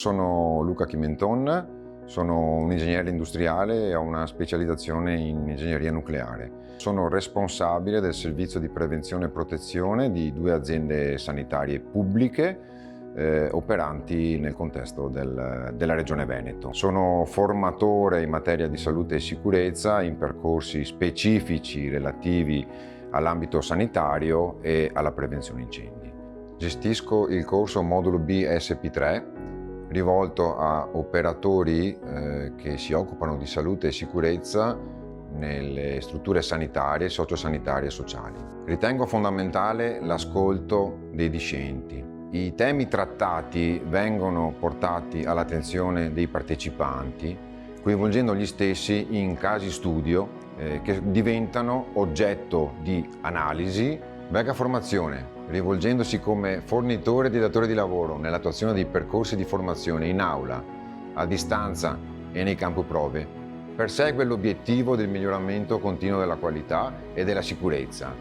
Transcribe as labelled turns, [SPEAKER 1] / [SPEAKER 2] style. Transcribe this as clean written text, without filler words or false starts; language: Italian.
[SPEAKER 1] Sono Luca Chimenton, sono un ingegnere industriale e ho una specializzazione in ingegneria nucleare. Sono responsabile del servizio di prevenzione e protezione di 2 aziende sanitarie pubbliche operanti nel contesto della Regione Veneto. Sono formatore in materia di salute e sicurezza in percorsi specifici relativi all'ambito sanitario e alla prevenzione incendi. Gestisco il corso modulo B SP3 rivolto a operatori che si occupano di salute e sicurezza nelle strutture sanitarie, sociosanitarie e sociali. Ritengo fondamentale l'ascolto dei discenti. I temi trattati vengono portati all'attenzione dei partecipanti, coinvolgendo gli stessi in casi studio che diventano oggetto di analisi, mega formazione, rivolgendosi come fornitore di datori di lavoro nell'attuazione di percorsi di formazione in aula, a distanza e nei campi prove, persegue l'obiettivo del miglioramento continuo della qualità e della sicurezza,